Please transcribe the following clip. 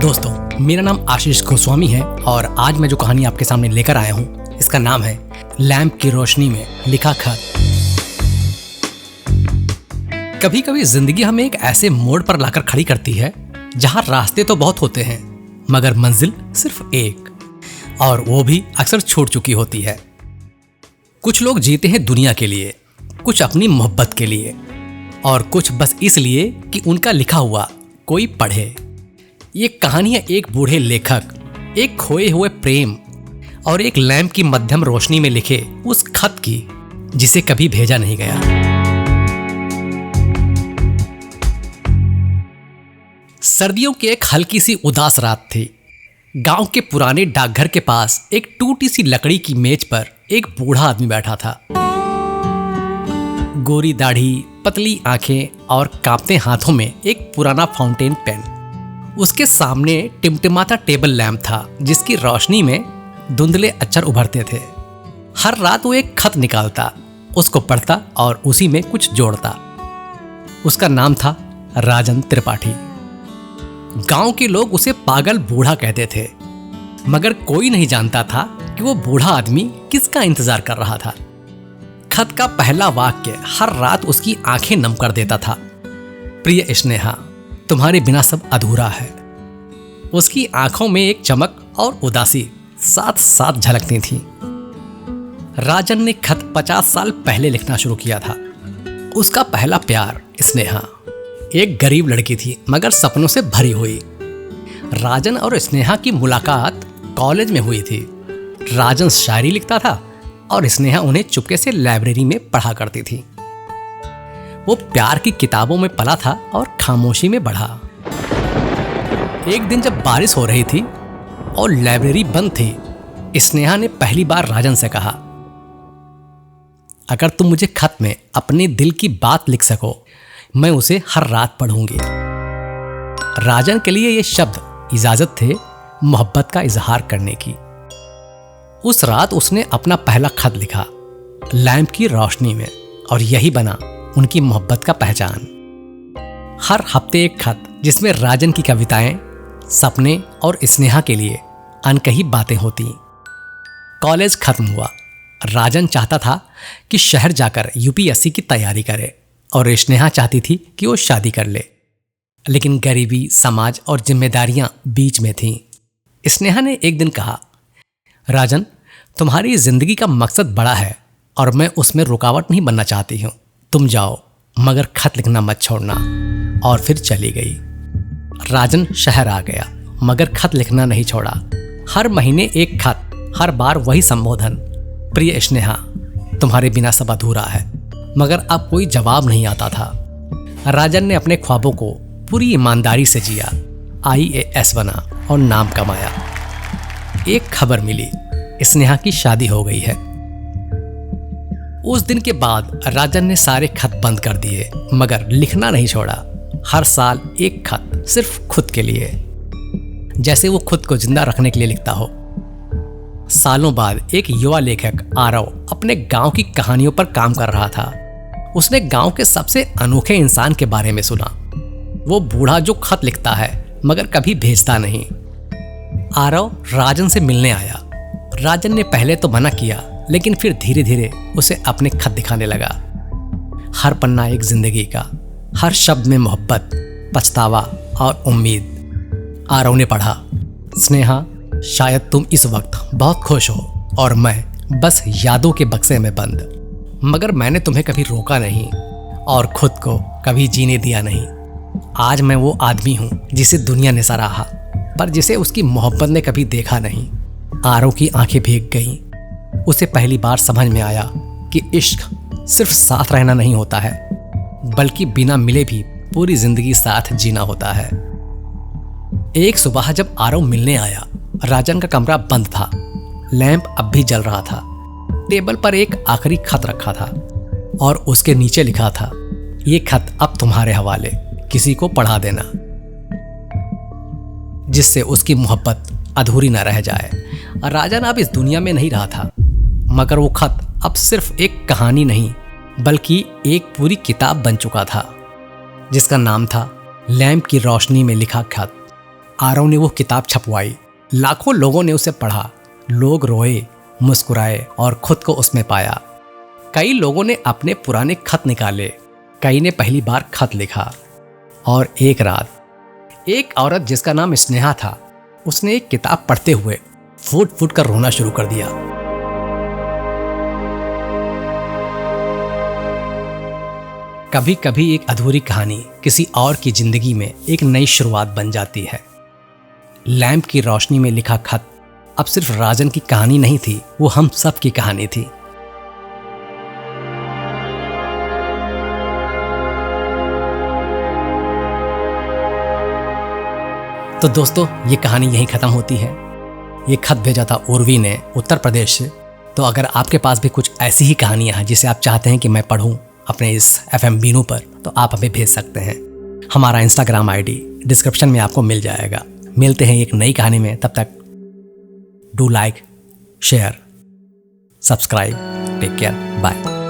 दोस्तों, मेरा नाम आशीष गोस्वामी है और आज मैं जो कहानी आपके सामने लेकर आया हूँ इसका नाम है लैंप की रोशनी में लिखा खत। कभी कभी जिंदगी हमें एक ऐसे मोड़ पर लाकर खड़ी करती है जहाँ रास्ते तो बहुत होते हैं मगर मंजिल सिर्फ एक, और वो भी अक्सर छूट चुकी होती है। कुछ लोग जीते हैं दुनिया के लिए, कुछ अपनी मोहब्बत के लिए और कुछ बस इसलिए कि उनका लिखा हुआ कोई पढ़े। ये कहानी है एक बूढ़े लेखक, एक खोए हुए प्रेम और एक लैंप की मध्यम रोशनी में लिखे उस खत की जिसे कभी भेजा नहीं गया। सर्दियों की एक हल्की सी उदास रात थी। गांव के पुराने डाकघर के पास एक टूटी सी लकड़ी की मेज पर एक बूढ़ा आदमी बैठा था। गोरी दाढ़ी, पतली आंखें और कांपते हाथों में एक पुराना फाउंटेन पेन। उसके सामने टिमटिमाता टेबल लैंप था जिसकी रोशनी में धुंधले अक्षर उभरते थे। हर रात वो एक खत निकालता, उसको पढ़ता और उसी में कुछ जोड़ता। उसका नाम था राजन त्रिपाठी। गांव के लोग उसे पागल बूढ़ा कहते थे मगर कोई नहीं जानता था कि वो बूढ़ा आदमी किसका इंतजार कर रहा था। खत का पहला वाक्य हर रात उसकी आंखें नम कर देता था। प्रिय स्नेहा, तुम्हारे बिना सब अधूरा है। उसकी आंखों में एक चमक और उदासी साथ साथ झलकती थी। राजन ने खत 50 साल पहले लिखना शुरू किया था। उसका पहला प्यार स्नेहा एक गरीब लड़की थी मगर सपनों से भरी हुई। राजन और स्नेहा की मुलाकात कॉलेज में हुई थी। राजन शायरी लिखता था और स्नेहा उन्हें चुपके से लाइब्रेरी में पढ़ा करती थी। वो प्यार की किताबों में पला था और खामोशी में बढ़ा। एक दिन जब बारिश हो रही थी और लाइब्रेरी बंद थी, स्नेहा ने पहली बार राजन से कहा, अगर तुम मुझे खत में अपने दिल की बात लिख सको, मैं उसे हर रात पढ़ूंगी। राजन के लिए ये शब्द इजाजत थे मोहब्बत का इजहार करने की। उस रात उसने अपना पहला खत लिखा लैंप की रोशनी में, और यही बना उनकी मोहब्बत का पहचान। हर हफ्ते एक खत जिसमें राजन की कविताएं, सपने और स्नेहा के लिए अनकही बातें होती। कॉलेज खत्म हुआ। राजन चाहता था कि शहर जाकर यूपीएससी की तैयारी करे और स्नेहा चाहती थी कि वो शादी कर ले, लेकिन गरीबी, समाज और जिम्मेदारियां बीच में थीं। स्नेहा ने एक दिन कहा, राजन, तुम्हारी जिंदगी का मकसद बड़ा है और मैं उसमें रुकावट नहीं बनना चाहती हूँ। तुम जाओ मगर खत लिखना मत छोड़ना। और फिर चली गई। राजन शहर आ गया मगर खत लिखना नहीं छोड़ा। हर महीने एक खत, हर बार वही संबोधन, प्रिय स्नेहा, तुम्हारे बिना सब अधूरा है। मगर अब कोई जवाब नहीं आता था। राजन ने अपने ख्वाबों को पूरी ईमानदारी से जिया, IAS बना और नाम कमाया। एक खबर मिली, स्नेहा की शादी हो गई है। उस दिन के बाद राजन ने सारे खत बंद कर दिए मगर लिखना नहीं छोड़ा। हर साल एक खत सिर्फ खुद के लिए, जैसे वो खुद को जिंदा रखने के लिए लिखता हो। सालों बाद एक युवा लेखक आरव अपने गांव की कहानियों पर काम कर रहा था। उसने गांव के सबसे अनोखे इंसान के बारे में सुना, वो बूढ़ा जो खत लिखता है मगर कभी भेजता नहीं। आरव राजन से मिलने आया। राजन ने पहले तो मना किया लेकिन फिर धीरे धीरे उसे अपने खत दिखाने लगा। हर पन्ना एक जिंदगी का, हर शब्द में मोहब्बत, पछतावा और उम्मीद। आरव ने पढ़ा, स्नेहा, शायद तुम इस वक्त बहुत खुश हो और मैं बस यादों के बक्से में बंद, मगर मैंने तुम्हें कभी रोका नहीं और खुद को कभी जीने दिया नहीं। आज मैं वो आदमी हूँ जिसे दुनिया ने सराहा पर जिसे उसकी मोहब्बत ने कभी देखा नहीं। आरव की आंखें भीग गईं। उसे पहली बार समझ में आया कि इश्क सिर्फ साथ रहना नहीं होता है बल्कि बिना मिले भी पूरी जिंदगी साथ जीना होता है। एक सुबह जब आरव मिलने आया, राजन का कमरा बंद था। लैंप अब भी जल रहा था। टेबल पर एक आखिरी खत रखा था और उसके नीचे लिखा था, ये खत अब तुम्हारे हवाले, किसी को पढ़ा देना, जिससे उसकी मोहब्बत अधूरी न रह जाए। राजन अब इस दुनिया में नहीं रहा था मगर वो खत अब सिर्फ एक कहानी नहीं बल्कि एक पूरी किताब बन चुका था जिसका नाम था लैंप की रोशनी में लिखा खत। आरव ने वो किताब छपवाई। लाखों लोगों ने उसे पढ़ा। लोग रोए, मुस्कुराए और खुद को उसमें पाया। कई लोगों ने अपने पुराने खत निकाले, कई ने पहली बार खत लिखा। और एक रात एक औरत जिसका नाम स्नेहा था, उसने एक किताब पढ़ते हुए फूट फूट कर रोना शुरू कर दिया। कभी कभी एक अधूरी कहानी किसी और की जिंदगी में एक नई शुरुआत बन जाती है। लैंप की रोशनी में लिखा खत अब सिर्फ राजन की कहानी नहीं थी, वो हम सब की कहानी थी। तो दोस्तों, ये कहानी यहीं खत्म होती है। ये खत भेजा था उर्वी ने उत्तर प्रदेश से। तो अगर आपके पास भी कुछ ऐसी ही कहानियां हैं जिसे आप चाहते हैं कि मैं पढूं अपने इस FM बीनू पर, तो आप हमें भेज सकते हैं। हमारा इंस्टाग्राम ID डिस्क्रिप्शन में आपको मिल जाएगा। मिलते हैं एक नई कहानी में, तब तक do like, share, subscribe, take care, bye.